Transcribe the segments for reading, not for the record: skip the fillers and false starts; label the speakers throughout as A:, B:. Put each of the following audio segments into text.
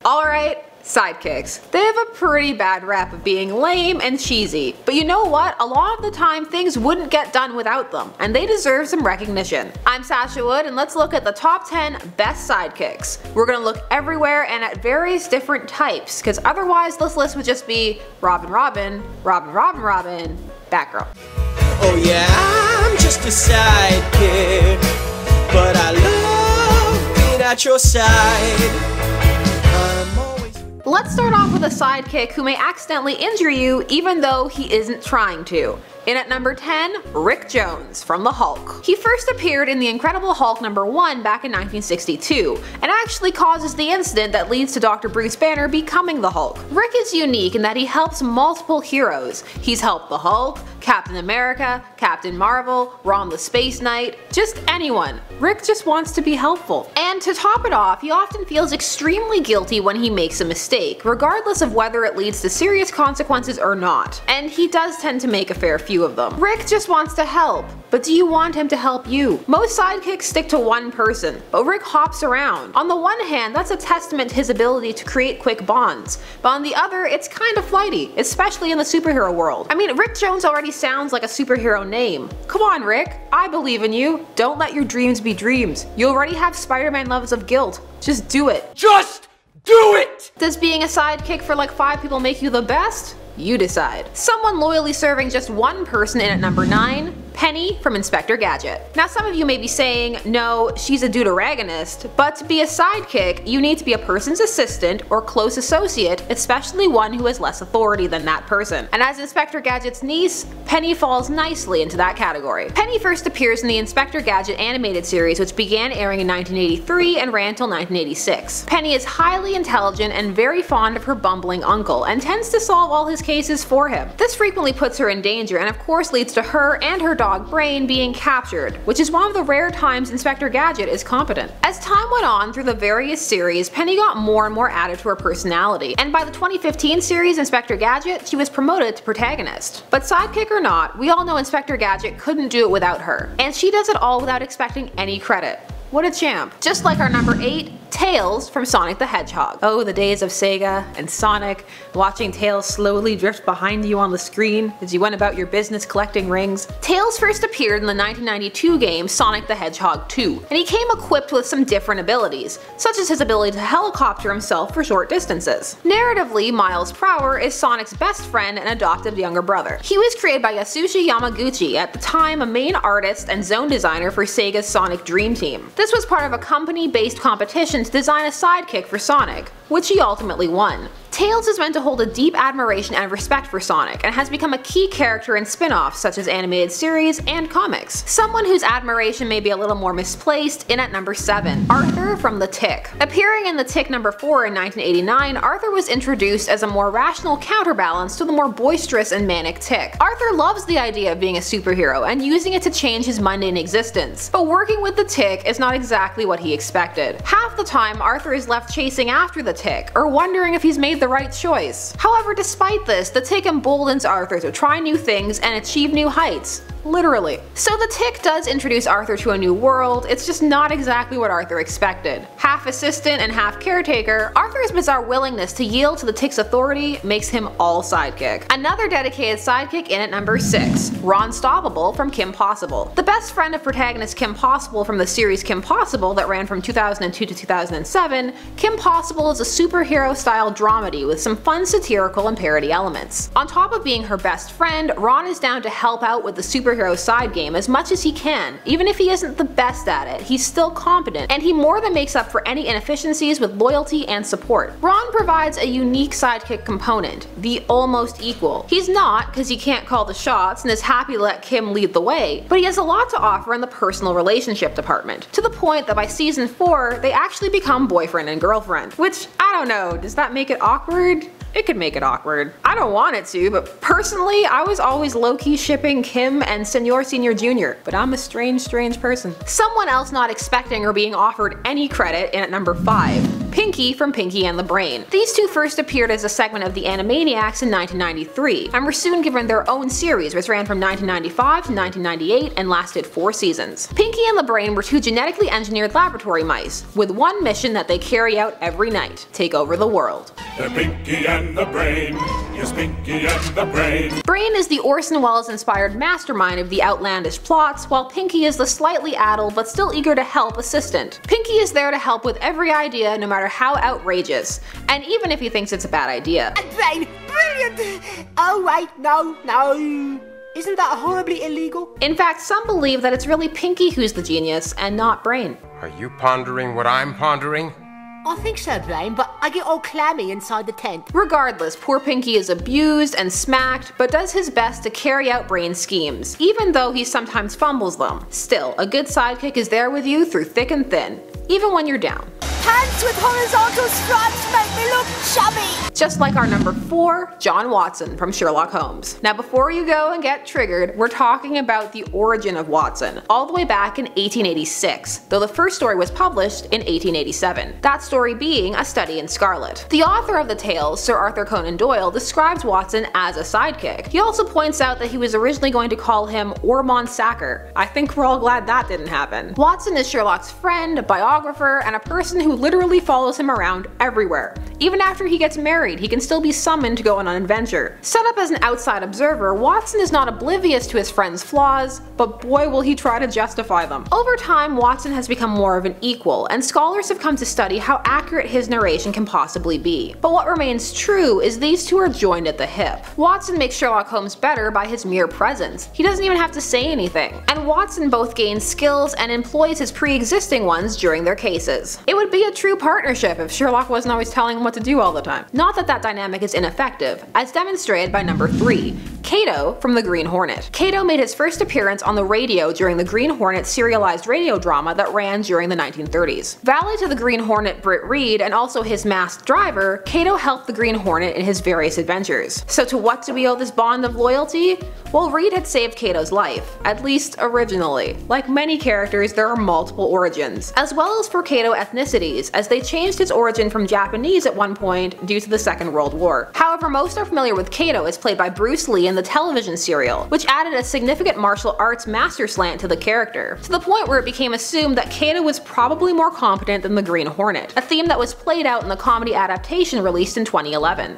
A: Alright, sidekicks. They have a pretty bad rep of being lame and cheesy, but you know what? A lot of the time things wouldn't get done without them, and they deserve some recognition. I'm Sasha Wood, and let's look at the top 10 best sidekicks. We're gonna look everywhere and at various different types, because otherwise this list would just be Robin, Robin, Robin, Robin, Robin, Batgirl.
B: Oh yeah, I'm just a sidekick, but I love being at your side.
A: Let's start off with a sidekick who may accidentally injure you even though he isn't trying to. In at number 10, Rick Jones from The Hulk. He first appeared in The Incredible Hulk #1 back in 1962, and actually causes the incident that leads to Dr. Bruce Banner becoming the Hulk. Rick is unique in that he helps multiple heroes. He's helped the Hulk, Captain America, Captain Marvel, Ron the Space Knight, just anyone. Rick just wants to be helpful. And to top it off, he often feels extremely guilty when he makes a mistake, regardless of whether it leads to serious consequences or not. And he does tend to make a fair few of them. Rick just wants to help, but do you want him to help you? Most sidekicks stick to one person, but Rick hops around. On the one hand, that's a testament to his ability to create quick bonds, but on the other, it's kind of flighty, especially in the superhero world. I mean, Rick Jones already sounds like a superhero name. Come on, Rick, I believe in you. Don't let your dreams be dreams. You already have Spider-Man levels of guilt. Just do it.
B: Just do it!
A: Does being a sidekick for like 5 people make you the best? You decide. Someone loyally serving just one person in at number 9, Penny from Inspector Gadget. Now some of you may be saying, no, she's a deuteragonist, but to be a sidekick, you need to be a person's assistant or close associate, especially one who has less authority than that person. And as Inspector Gadget's niece, Penny falls nicely into that category. Penny first appears in the Inspector Gadget animated series, which began airing in 1983 and ran till 1986. Penny is highly intelligent and very fond of her bumbling uncle, and tends to solve all his cases for him. This frequently puts her in danger, and of course leads to her and her dog Brain being captured, which is one of the rare times Inspector Gadget is competent. As time went on through the various series, Penny got more and more added to her personality, and by the 2015 series Inspector Gadget, she was promoted to protagonist. But sidekick or not, we all know Inspector Gadget couldn't do it without her, and she does it all without expecting any credit. What a champ. Just like our number 8, Tails from Sonic the Hedgehog. Oh, the days of Sega and Sonic, watching Tails slowly drift behind you on the screen as you went about your business collecting rings. Tails first appeared in the 1992 game Sonic the Hedgehog 2, and he came equipped with some different abilities, such as his ability to helicopter himself for short distances. Narratively, Miles Prower is Sonic's best friend and adoptive younger brother. He was created by Yasushi Yamaguchi, at the time a main artist and zone designer for Sega's Sonic Dream Team. This was part of a company-based competition to design a sidekick for Sonic, which he ultimately won. Tails is meant to hold a deep admiration and respect for Sonic, and has become a key character in spin-offs such as animated series and comics. Someone whose admiration may be a little more misplaced in at number 7, Arthur from The Tick. Appearing in The Tick #4 in 1989, Arthur was introduced as a more rational counterbalance to the more boisterous and manic Tick. Arthur loves the idea of being a superhero and using it to change his mundane existence, but working with the Tick is not exactly what he expected. Half the time, Arthur is left chasing after the Tick, or wondering if he's made the right choice. However, despite this, the Tick emboldens Arthur to try new things and achieve new heights. Literally. So the Tick does introduce Arthur to a new world, it's just not exactly what Arthur expected. Half assistant and half caretaker, Arthur's bizarre willingness to yield to the Tick's authority makes him all sidekick. Another dedicated sidekick in at number 6, Ron Stoppable from Kim Possible. The best friend of protagonist Kim Possible from the series Kim Possible that ran from 2002 to 2007, Kim Possible is a superhero-style dramedy with some fun satirical and parody elements. On top of being her best friend, Ron is down to help out with the superhero side game as much as he can. Even if he isn't the best at it, he's still competent, and he more than makes up for any inefficiencies with loyalty and support. Ron provides a unique sidekick component, the almost equal. He's not, because he can't call the shots and is happy to let Kim lead the way, but he has a lot to offer in the personal relationship department, to the point that by season 4, they actually become boyfriend and girlfriend. Which, I don't know, does that make it awkward? It could make it awkward. I don't want it to, but personally, I was always low-key shipping Kim and Senor Senior Jr., but I'm a strange person. Someone else not expecting or being offered any credit in at number 5, Pinky from Pinky and the Brain. These two first appeared as a segment of the Animaniacs in 1993, and were soon given their own series which ran from 1995 to 1998 and lasted 4 seasons. Pinky and the Brain were two genetically engineered laboratory mice, with one mission that they carry out every night: take over the world.
C: The Pinky and the Brain, yes, Pinky and the Brain.
A: Brain is the Orson Welles-inspired mastermind of the outlandish plots, while Pinky is the slightly addled but still eager to help assistant. Pinky is there to help with every idea, no matter how outrageous, and even if he thinks it's a bad idea.
D: Brain, brilliant! Oh wait, no. Isn't that horribly illegal?
A: In fact, some believe that it's really Pinky who's the genius, and not Brain.
E: Are you pondering what I'm pondering?
D: I think so, Brain, but I get all clammy inside the tent.
A: Regardless, poor Pinky is abused and smacked, but does his best to carry out Brain's schemes, even though he sometimes fumbles them. Still, a good sidekick is there with you through thick and thin, even when you're down.
D: Pants with horizontal stripes make me look chubby!
A: Just like our number 4, John Watson from Sherlock Holmes. Now before you go and get triggered, we're talking about the origin of Watson, all the way back in 1886, though the first story was published in 1887. That story being A Study in Scarlet. The author of the tales, Sir Arthur Conan Doyle, describes Watson as a sidekick. He also points out that he was originally going to call him Ormond Sacker. I think we're all glad that didn't happen. Watson is Sherlock's friend, biographer, and a person who literally follows him around everywhere. Even after he gets married, he can still be summoned to go on an adventure. Set up as an outside observer, Watson is not oblivious to his friend's flaws, but boy will he try to justify them. Over time, Watson has become more of an equal, and scholars have come to study how accurate his narration can possibly be. But what remains true is these two are joined at the hip. Watson makes Sherlock Holmes better by his mere presence. He doesn't even have to say anything. And Watson both gains skills and employs his pre-existing ones during their cases. It would be a true partnership if Sherlock wasn't always telling him what to do all the time. Not that that dynamic is ineffective, as demonstrated by number 3, Kato from the Green Hornet. Kato made his first appearance on the radio during the Green Hornet serialized radio drama that ran during the 1930s. Valet to the Green Hornet Britt Reed and also his masked driver, Kato helped the Green Hornet in his various adventures. So to what do we owe this bond of loyalty? Well, Reed had saved Kato's life, at least originally. Like many characters, there are multiple origins, as well as for Kato ethnicities, as they changed his origin from Japanese at one point due to the Second World War. However, most are familiar with Kato as played by Bruce Lee in the television serial, which added a significant martial arts master slant to the character, to the point where it became assumed that Kato was probably more competent than the Green Hornet, a theme that was played out in the comedy adaptation released in 2011.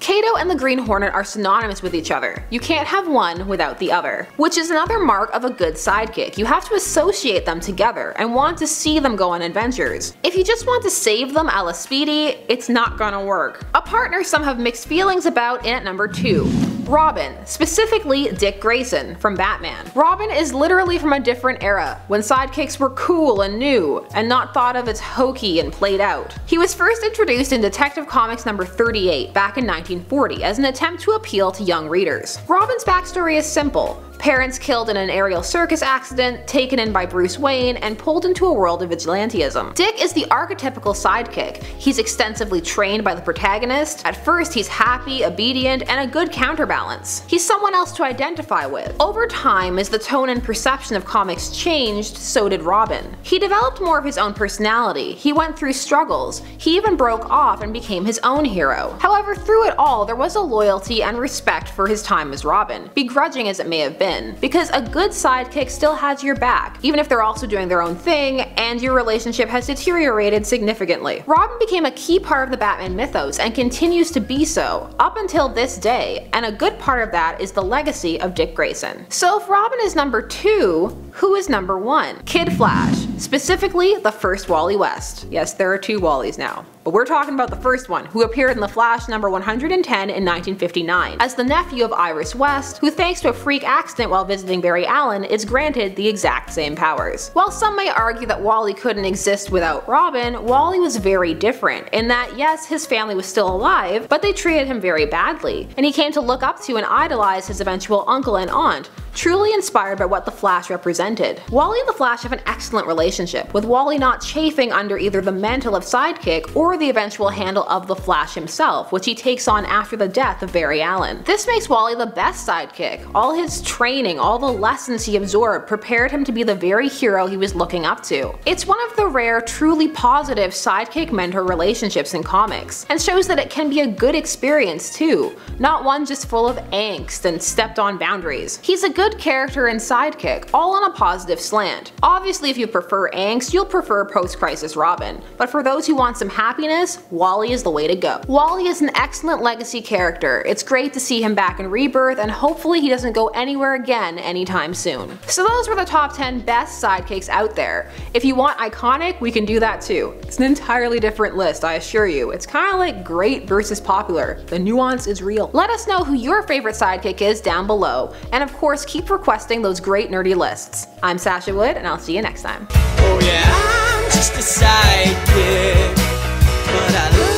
A: Kato and the Green Hornet are synonymous with each other. You can't have one without the other. Which is another mark of a good sidekick. You have to associate them together and want to see them go on adventures. If you just want to save them a la Speedy, it's not gonna work. A partner some have mixed feelings about in at number 2. Robin, specifically Dick Grayson from Batman. Robin is literally from a different era, when sidekicks were cool and new, and not thought of as hokey and played out. He was first introduced in Detective Comics number 38 back in 1940 as an attempt to appeal to young readers. Robin's backstory is simple. Parents killed in an aerial circus accident, taken in by Bruce Wayne, and pulled into a world of vigilantism. Dick is the archetypical sidekick. He's extensively trained by the protagonist. At first, he's happy, obedient, and a good counterbalance. He's someone else to identify with. Over time, as the tone and perception of comics changed, so did Robin. He developed more of his own personality. He went through struggles. He even broke off and became his own hero. However, through it all, there was a loyalty and respect for his time as Robin, begrudging as it may have been. Because a good sidekick still has your back, even if they're also doing their own thing and your relationship has deteriorated significantly. Robin became a key part of the Batman mythos and continues to be so, up until this day, and a good part of that is the legacy of Dick Grayson. So if Robin is number 2, who is number 1? Kid Flash, specifically the first Wally West. Yes, there are 2 Wallys now. But we're talking about the first one, who appeared in The Flash number 110 in 1959, as the nephew of Iris West, who thanks to a freak accident while visiting Barry Allen is granted the exact same powers. While some may argue that Wally couldn't exist without Robin, Wally was very different, in that yes, his family was still alive, but they treated him very badly, and he came to look up to and idolize his eventual uncle and aunt, truly inspired by what the Flash represented. Wally and the Flash have an excellent relationship, with Wally not chafing under either the mantle of sidekick or the eventual handle of the Flash himself, which he takes on after the death of Barry Allen. This makes Wally the best sidekick. All his training, all the lessons he absorbed prepared him to be the very hero he was looking up to. It's one of the rare, truly positive sidekick-mentor relationships in comics, and shows that it can be a good experience too, not one just full of angst and stepped on boundaries. He's a good character and sidekick, all on a positive slant. Obviously if you prefer angst, you'll prefer post-crisis Robin, but for those who want some happiness, Wally is the way to go. Wally is an excellent legacy character. It's great to see him back in Rebirth, and hopefully he doesn't go anywhere again anytime soon. So those were the top 10 best sidekicks out there. If you want iconic, we can do that too. It's an entirely different list, I assure you. It's kinda like great versus popular. The nuance is real. Let us know who your favorite sidekick is down below, and of course keep requesting those great nerdy lists. I'm Sasha Wood, and I'll see you next time.
B: Oh yeah, I'm just a sidekick, but I love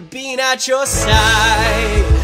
B: being at your side.